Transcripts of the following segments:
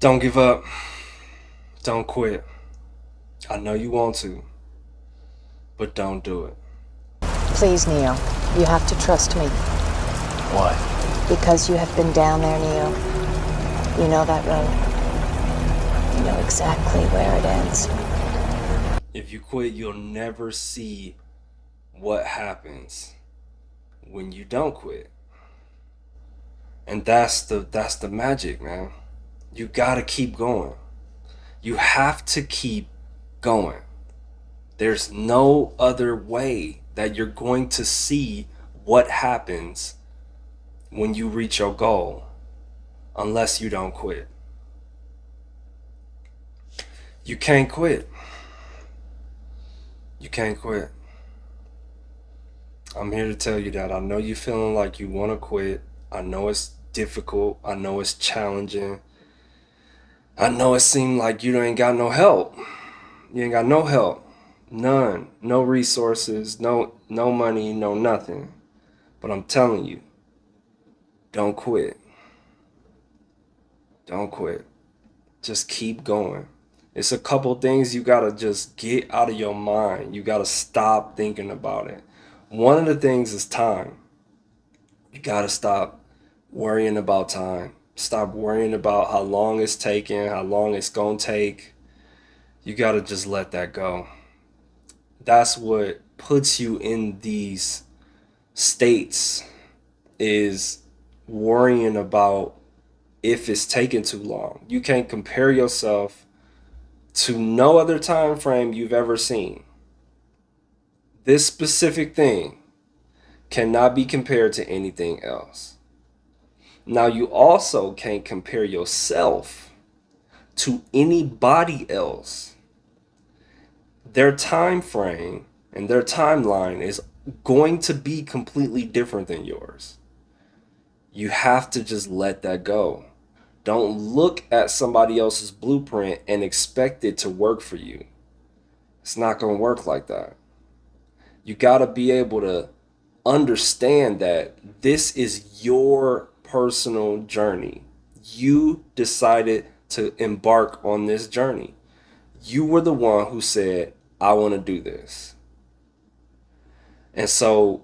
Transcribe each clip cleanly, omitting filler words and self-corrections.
Don't give up. Don't quit. I know you want to, but don't do it. Please, Neo, you have to trust me. Why? Because you have been down there, Neo. You know that road. You know exactly where it ends. If you quit, you'll never see what happens when you don't quit. And that's the magic, man. You gotta keep going. You have to keep going. There's no other way that you're going to see what happens when you reach your goal unless you don't quit. You can't quit. You can't quit. I'm here to tell you that. I know you're feeling like you want to quit. I know it's difficult. I know it's challenging. I know it seems like you ain't got no help. You ain't got no help. None. No resources, no money, no nothing. But I'm telling you, don't quit. Don't quit. Just keep going. It's a couple things you gotta just get out of your mind. You gotta stop thinking about it. One of the things is time. You gotta stop worrying about time. Stop worrying about how long it's taking, how long it's gonna take. You gotta just let that go. That's what puts you in these states, is worrying about if it's taking too long. You can't compare yourself to no other time frame you've ever seen. This specific thing cannot be compared to anything else. Now, you also can't compare yourself to anybody else. Their time frame and their timeline is going to be completely different than yours. You have to just let that go. Don't look at somebody else's blueprint and expect it to work for you. It's not going to work like that. You got to be able to understand that this is your personal journey. You decided to embark on this journey. You were the one who said, I want to do this. And so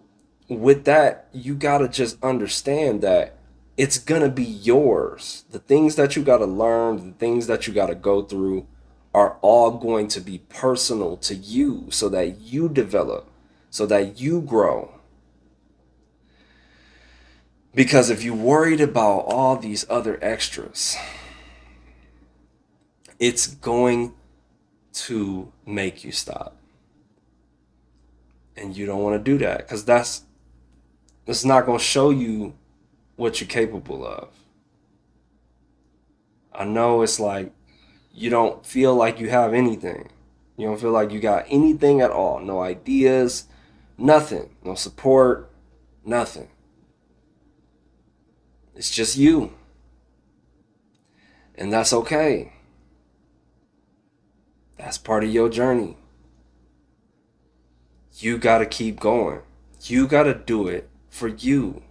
with that, you got to just understand that it's going to be yours. The things that you got to learn, the things that you got to go through are all going to be personal to you so that you develop, so that you grow. Because if you're worried about all these other extras, it's going to make you stop. And you don't want to do that because that's not going to show you what you're capable of. I know it's like you don't feel like you have anything. You don't feel like you got anything at all. No ideas, nothing. No support, nothing. It's just you. And that's okay. That's part of your journey. You got to keep going. You got to do it for you.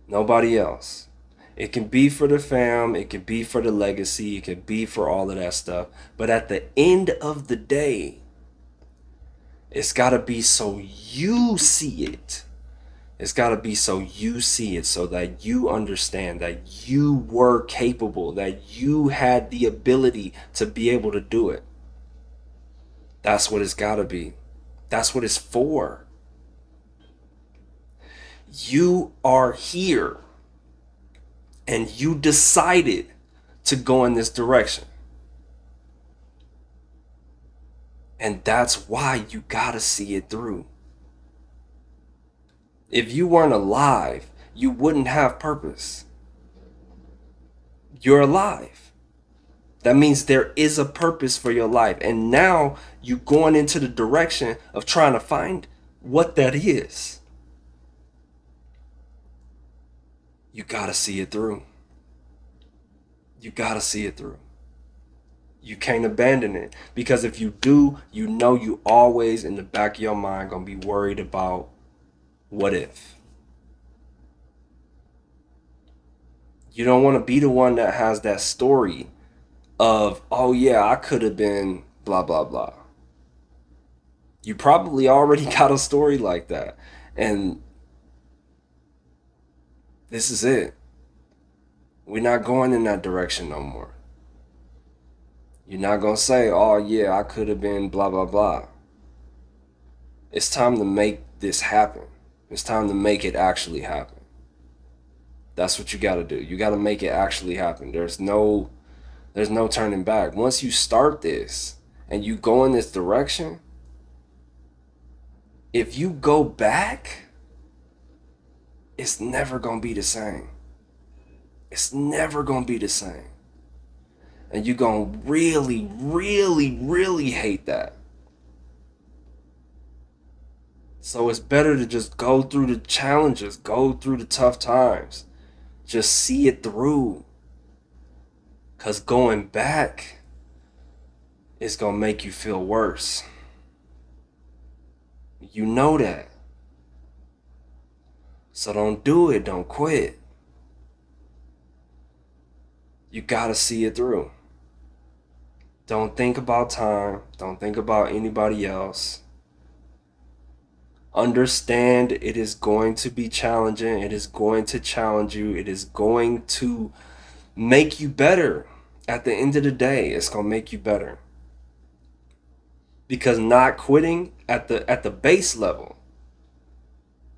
Nobody else. It can be for the fam. It can be for the legacy. It can be for all of that stuff. But at the end of the day, it's got to be so you see it. It's got to be so you see it, so that you understand that you were capable, that you had the ability to be able to do it. That's what it's got to be. That's what it's for. You are here and you decided to go in this direction. And that's why you got to see it through. If you weren't alive, you wouldn't have purpose. You're alive. That means there is a purpose for your life. And now you're going into the direction of trying to find what that is. You got to see it through. You got to see it through. You can't abandon it. Because if you do, you know you always in the back of your mind going to be worried about what if. You don't want to be the one that has that story of, oh yeah, I could have been blah, blah, blah. You probably already got a story like that. And this is it. We're not going in that direction no more. You're not going to say, oh yeah, I could have been blah, blah, blah. It's time to make this happen. It's time to make it actually happen. That's what you got to do. You got to make it actually happen. There's no turning back. Once you start this and you go in this direction, if you go back, it's never going to be the same. It's never going to be the same. And you're going to really, really, really hate that. So it's better to just go through the challenges, go through the tough times. Just see it through. Because going back is going to make you feel worse. You know that. So don't do it. Don't quit. You got to see it through. Don't think about time. Don't think about anybody else. Understand it is going to be challenging. It is going to challenge you. It is going to make you better. At the end of the day, it's going to make you better. Because not quitting at the base level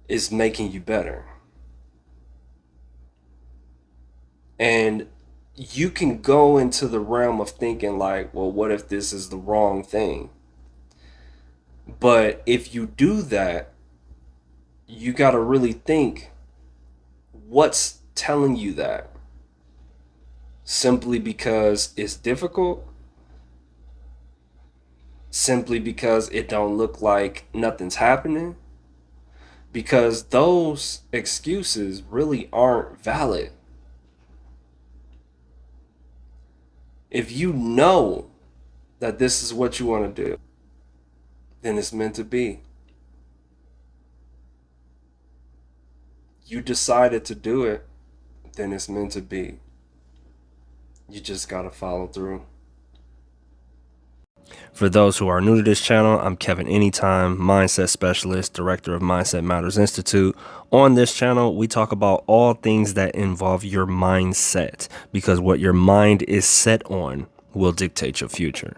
is making you better. And you can go into the realm of thinking like, well, what if this is the wrong thing? But if you do that, you got to really think, what's telling you that? Simply because it's difficult? Simply because it don't look like nothing's happening? Because those excuses really aren't valid. If you know that this is what you want to do, then it's meant to be. You decided to do it, then it's meant to be. You just gotta follow through. For those who are new to this channel, I'm Kevin Anytime, mindset specialist, director of Mindset Matters Institute. On this channel, we talk about all things that involve your mindset, because what your mind is set on will dictate your future.